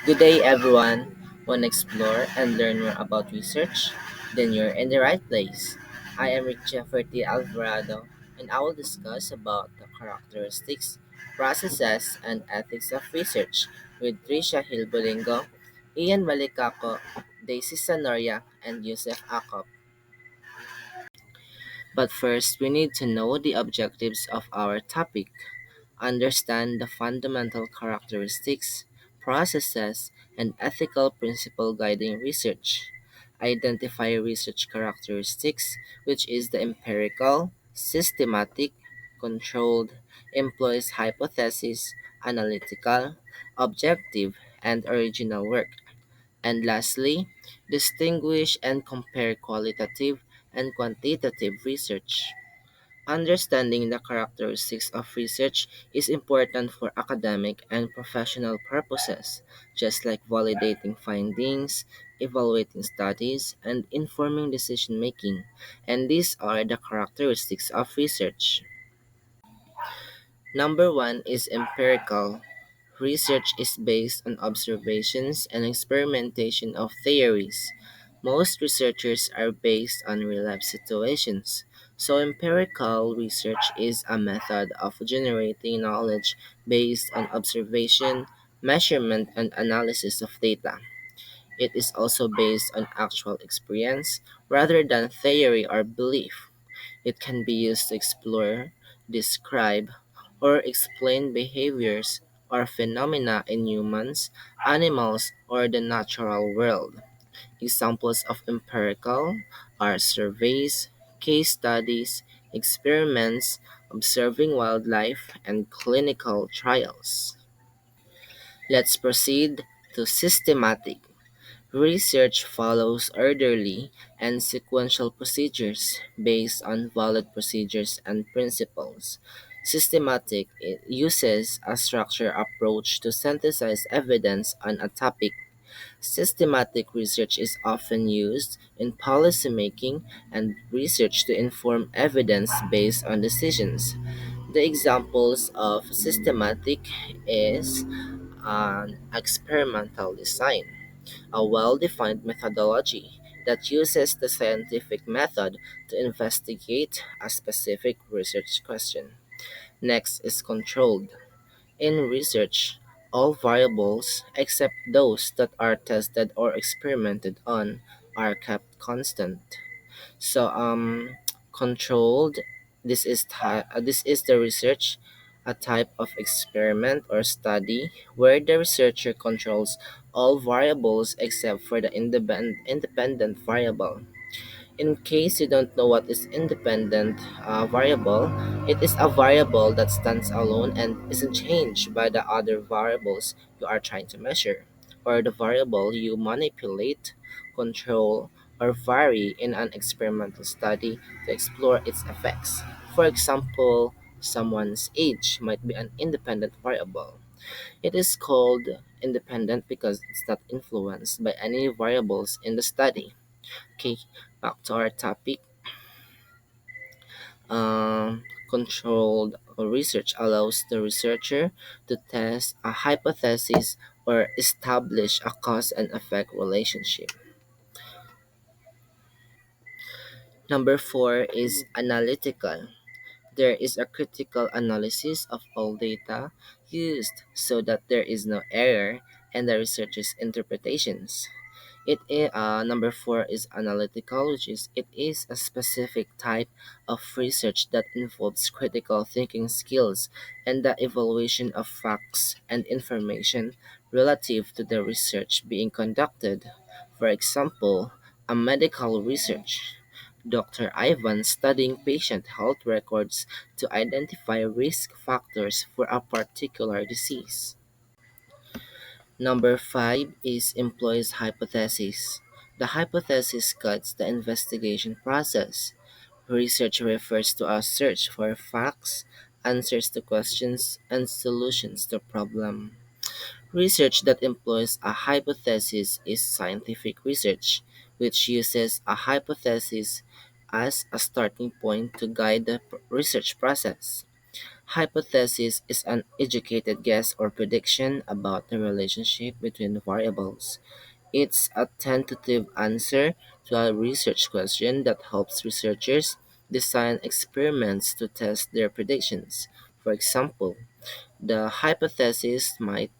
Good day, everyone. Want to explore and learn more about research? Then you're in the right place. I am Rick Jefferty Alvarado, and I will discuss about the characteristics, processes, and ethics of research with Trisha Hilbolingo, Ian Malikako, Daisy Sanoria, and Yusef Akop. But first, we need to know the objectives of our topic, understand the fundamental characteristics, processes, and ethical principle guiding research, identify research characteristics, which is the empirical, systematic, controlled, employs hypothesis, analytical, objective, and original work. And lastly, distinguish and compare qualitative and quantitative research. Understanding the characteristics of research is important for academic and professional purposes, just like validating findings, evaluating studies, and informing decision making. And these are the characteristics of research. Number one is empirical. Research is based on observations and experimentation of theories. Most researchers are based on real life situations. So, empirical research is a method of generating knowledge based on observation, measurement, and analysis of data. It is also based on actual experience rather than theory or belief. It can be used to explore, describe, or explain behaviors or phenomena in humans, animals, or the natural world. Examples of empirical are surveys, case studies, experiments, observing wildlife, and clinical trials. Let's proceed to systematic. Research follows orderly and sequential procedures based on valid procedures and principles. Systematic it uses a structured approach to synthesize evidence on a topic. Systematic research is often used in policymaking and research to inform evidence based on decisions. The examples of systematic is an experimental design, a well-defined methodology that uses the scientific method to investigate a specific research question. Next is controlled. In research, all variables except those that are tested or experimented on are kept constant. So controlled. This is the research, a type of experiment or study where the researcher controls all variables except for the independent variable. In case you don't know what is independent variable, it is a variable that stands alone and isn't changed by the other variables you are trying to measure, or the variable you manipulate, control, or vary in an experimental study to explore its effects. For example, someone's age might be an independent variable. It is called independent because it's not influenced by any variables in the study. Okay, back to our topic. Controlled research allows the researcher to test a hypothesis or establish a cause and effect relationship. Number four is analytical. There is a critical analysis of all data used so that there is no error in the researcher's interpretations. Number four is analytical, which is it is a specific type of research that involves critical thinking skills and the evaluation of facts and information relative to the research being conducted. For example, a medical research. Dr. Ivan studying patient health records to identify risk factors for a particular disease. Number five is employees hypothesis. The hypothesis guides the investigation process. Research refers to a search for facts, answers to questions, and solutions to problems. Research that employs a hypothesis is scientific research, which uses a hypothesis as a starting point to guide the research process. Hypothesis is an educated guess or prediction about the relationship between variables. It's a tentative answer to a research question that helps researchers design experiments to test their predictions. For example, the hypothesis might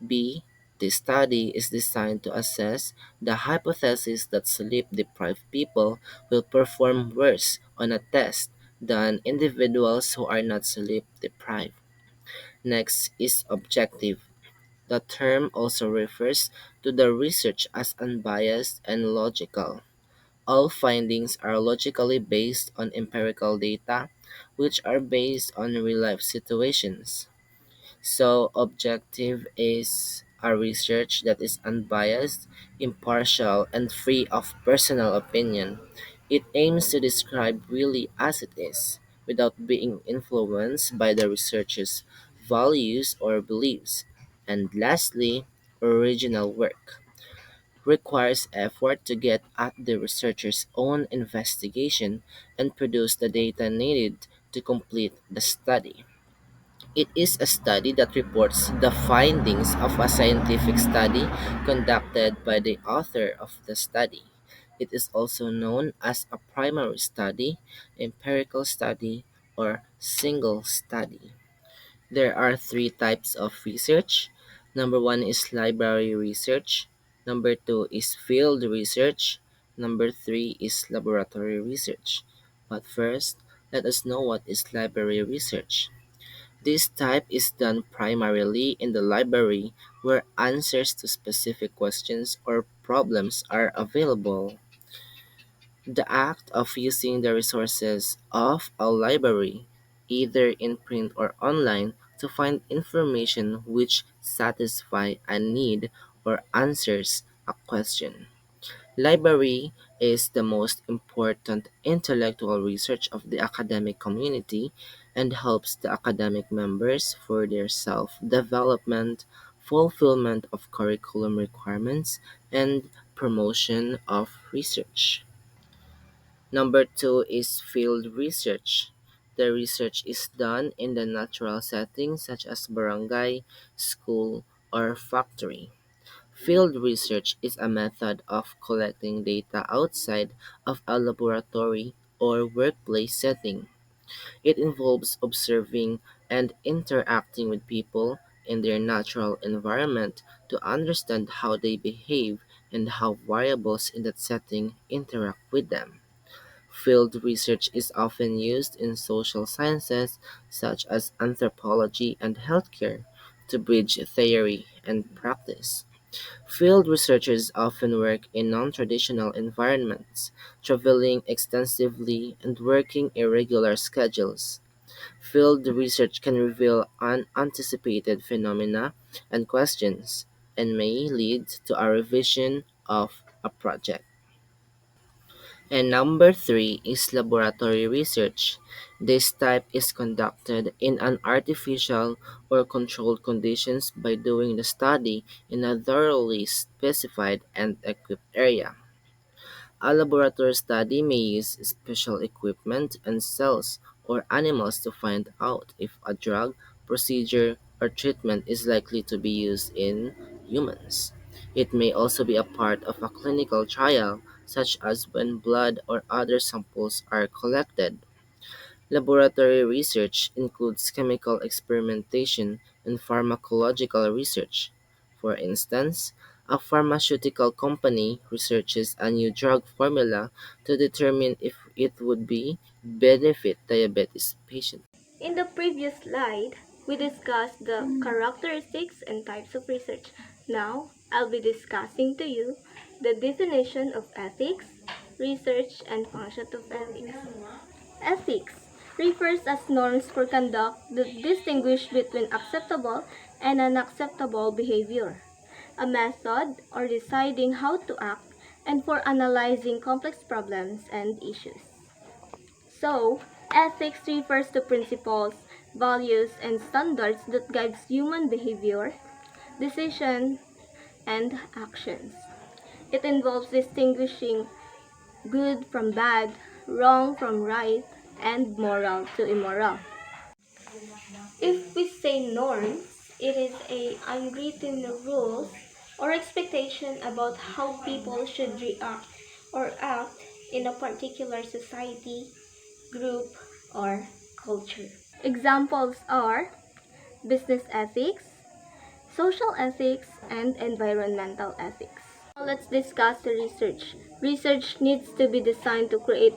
be this study is designed to assess the hypothesis that sleep-deprived people will perform worse on a test than individuals who are not sleep-deprived. Next is objective. The term also refers to the research as unbiased and logical. All findings are logically based on empirical data, which are based on real-life situations. So, objective is a research that is unbiased, impartial, and free of personal opinion. It aims to describe really as it is, without being influenced by the researcher's values or beliefs. And lastly, original work requires effort to get at the researcher's own investigation and produce the data needed to complete the study. It is a study that reports the findings of a scientific study conducted by the author of the study. It is also known as a primary study, empirical study, or single study. There are three types of research. Number one is library research. Number two is field research. Number three is laboratory research. But first, let us know what is library research. This type is done primarily in the library where answers to specific questions or problems are available. The act of using the resources of a library, either in print or online, to find information which satisfy a need or answers a question. Library is the most important intellectual research of the academic community and helps the academic members for their self-development, fulfillment of curriculum requirements, and promotion of research. Number two is field research. The research is done in the natural setting such as barangay, school, or factory. Field research is a method of collecting data outside of a laboratory or workplace setting. It involves observing and interacting with people in their natural environment to understand how they behave and how variables in that setting interact with them. Field research is often used in social sciences such as anthropology and healthcare to bridge theory and practice. Field researchers often work in non-traditional environments, traveling extensively and working irregular schedules. Field research can reveal unanticipated phenomena and questions, and may lead to a revision of a project. And number three is laboratory research. This type is conducted in an artificial or controlled conditions by doing the study in a thoroughly specified and equipped area. A laboratory study may use special equipment and cells or animals to find out if a drug, procedure, or treatment is likely to be used in humans. It may also be a part of a clinical trial, such as when blood or other samples are collected. Laboratory research includes chemical experimentation and pharmacological research. For instance, a pharmaceutical company researches a new drug formula to determine if it would be benefit diabetes patients. In the previous slide, we discussed the characteristics and types of research. Now, I'll be discussing to you the definition of ethics, research, and function of ethics. Ethics refers as norms for conduct that distinguish between acceptable and unacceptable behavior, a method or deciding how to act, and for analyzing complex problems and issues. So, ethics refers to principles, values, and standards that guides human behavior, decision, and actions. It involves distinguishing good from bad, wrong from right, and moral to immoral. say norms, it is a unwritten rules or expectation about how people should react or act in a particular society, group, or culture. Examples are business ethics, social ethics, and environmental ethics. Now let's discuss the research. Research needs to be designed to create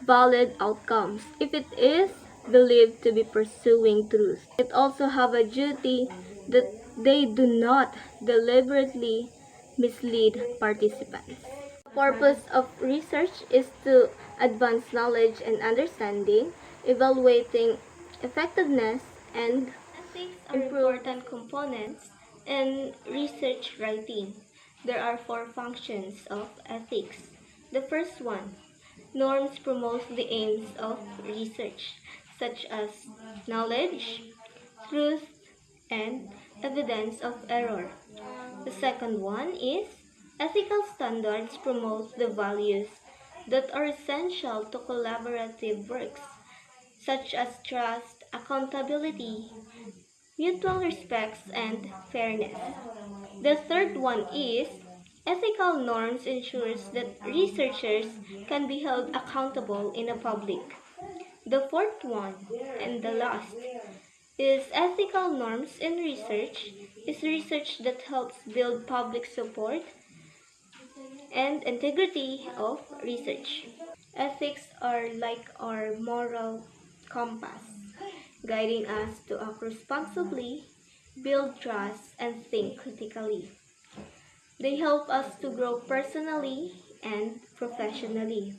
valid outcomes. If it is believed to be pursuing truth, it also have a duty that they do not deliberately mislead participants. The purpose of research is to advance knowledge and understanding, evaluating effectiveness, and ethics are important components in research writing. There are four functions of ethics. The first one, norms promote the aims of research, such as knowledge, truth, and evidence of error. The second one is ethical standards promote the values that are essential to collaborative works, such as trust, accountability, mutual respect, and fairness. The third one is ethical norms ensures that researchers can be held accountable in the public. The fourth one, and the last, is ethical norms in research is research that helps build public support and integrity of research. Ethics are like our moral compass, guiding us to act responsibly, build trust, and think critically. They help us to grow personally and professionally,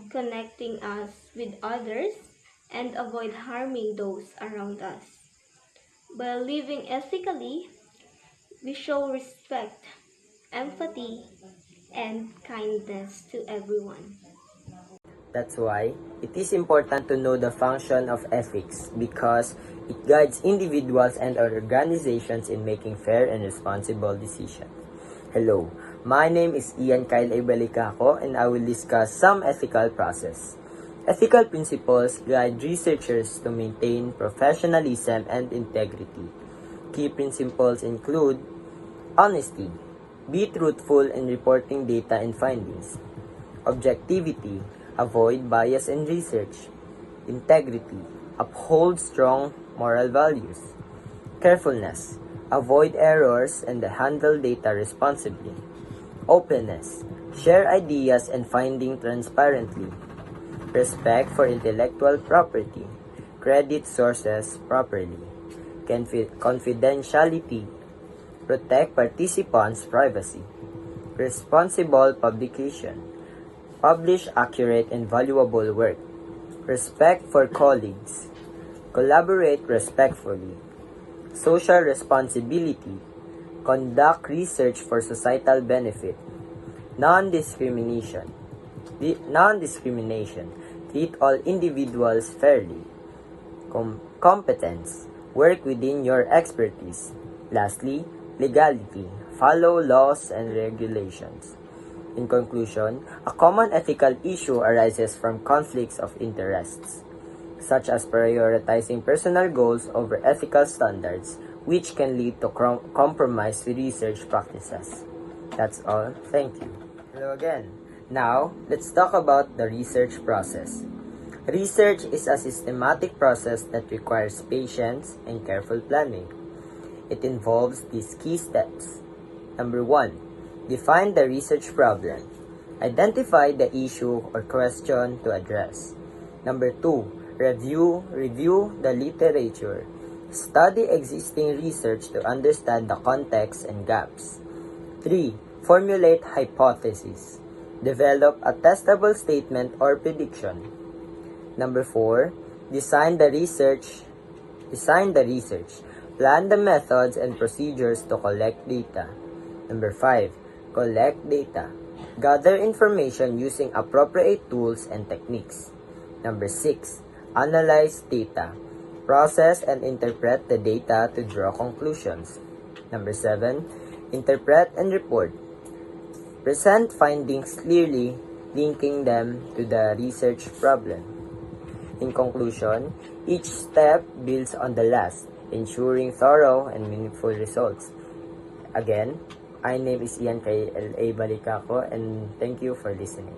connecting us with others and avoid harming those around us. By living ethically, we show respect, empathy, and kindness to everyone. That's why it is important to know the function of ethics because it guides individuals and organizations in making fair and responsible decisions. Hello, my name is Ian Kyle Ibalikako and I will discuss some ethical process. Ethical principles guide researchers to maintain professionalism and integrity. Key principles include honesty. Be truthful in reporting data and findings. Objectivity. Avoid bias in research. Integrity. Uphold strong moral values. Carefulness. Avoid errors and handle data responsibly. Openness. Share ideas and findings transparently. Respect for intellectual property. Credit sources properly. Confidentiality. Protect participants' privacy. Responsible publication. Publish accurate and valuable work. Respect for colleagues. Collaborate respectfully. Social responsibility. Conduct research for societal benefit. Non-discrimination. Non-discrimination. Treat all individuals fairly. Competence. Work within your expertise. Lastly, legality. Follow laws and regulations. In conclusion, a common ethical issue arises from conflicts of interests, such as prioritizing personal goals over ethical standards, which can lead to compromise with research practices. That's all. Thank you. Hello again. Now, let's talk about the research process. Research is a systematic process that requires patience and careful planning. It involves these key steps. Number 1. Define the research problem. Identify the issue or question to address. Number 2. Review the literature. Study existing research to understand the context and gaps. 3. Formulate hypotheses. Develop a testable statement or prediction. Number 4. Design the research. Plan the methods and procedures to collect data. Number 5. Collect data. Gather information using appropriate tools and techniques. Number 6. Analyze data. Process and interpret the data to draw conclusions. Number 7. Interpret and report. Present findings clearly, linking them to the research problem. In conclusion, each step builds on the last, ensuring thorough and meaningful results. Again, my name is Ian kay L.A. Balikako and thank you for listening.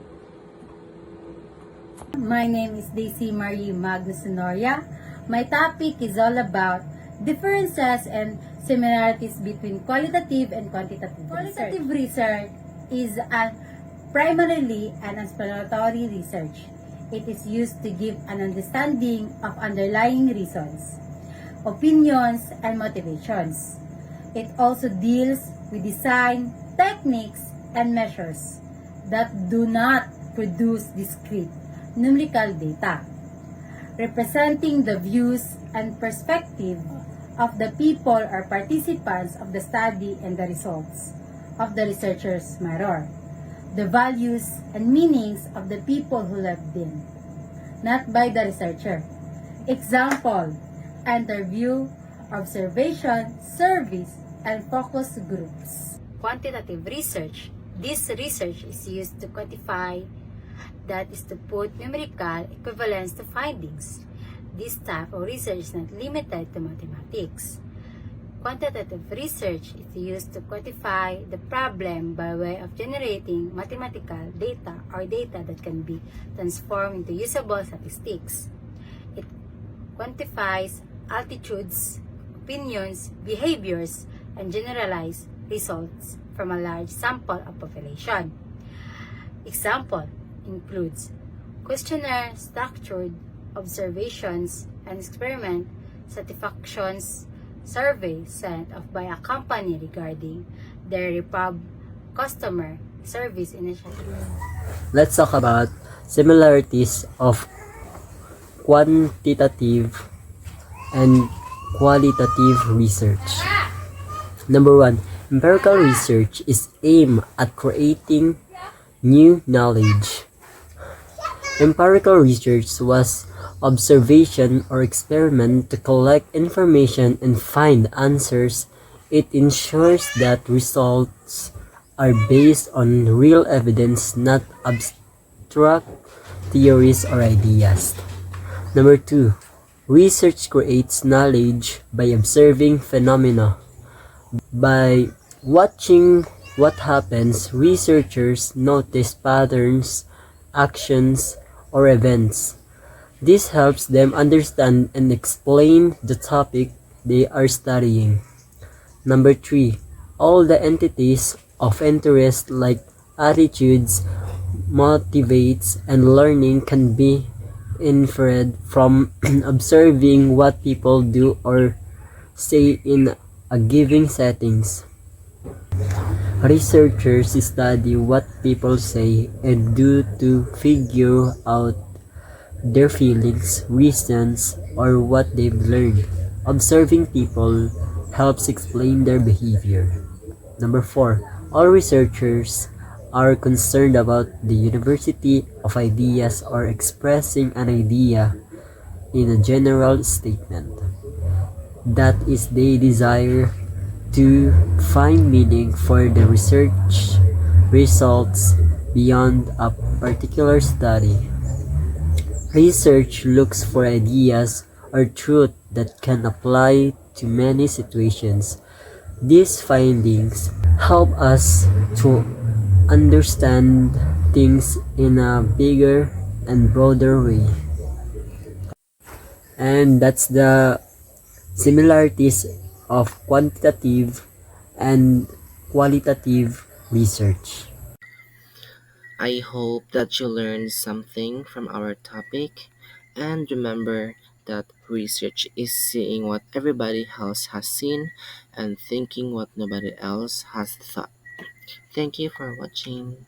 My name is Daisy Marie Magnus Honoria. My topic is all about differences and similarities between qualitative and quantitative research. Qualitative research is primarily an exploratory research. It is used to give an understanding of underlying reasons, opinions, and motivations. It also deals with design, techniques, and measures that do not produce discrete numerical data, representing the views and perspective of the people or participants of the study and the results of the researcher's matter, the values and meanings of the people who loved them, not by the researcher. Example, interview, observation, surveys, and focus groups. Quantitative research. This research is used to quantify, that is to put numerical equivalence to findings. This type of research is not limited to mathematics. Quantitative research is used to quantify the problem by way of generating mathematical data or data that can be transformed into usable statistics. It quantifies altitudes, opinions, behaviors, and generalized results from a large sample of population. Example includes questionnaire structured observations and experiment satisfactions survey sent off by a company regarding their repub customer service initiative. Let's talk about similarities of quantitative and qualitative research. Number one, empirical research is aimed at creating new knowledge. Empirical research was observation or experiment to collect information and find answers. It ensures that results are based on real evidence, not abstract theories or ideas. Number two, research creates knowledge by observing phenomena. By watching what happens, researchers notice patterns, actions, or events. This helps them understand and explain the topic they are studying. Number three, all the entities of interest like attitudes, motivates, and learning can be inferred from observing what people do or say in a given settings. Researchers study what people say and do to figure out their feelings, reasons, or what they've learned. Observing people helps explain their behavior. Number four, all researchers are concerned about the university of ideas or expressing an idea in a general statement. That is, they desire to find meaning for the research results beyond a particular study. Research looks for ideas or truth that can apply to many situations. These findings help us to understand things in a bigger and broader way. And that's the similarities of quantitative and qualitative research. I hope that you learned something from our topic, and remember that research is seeing what everybody else has seen and thinking what nobody else has thought. Thank you for watching.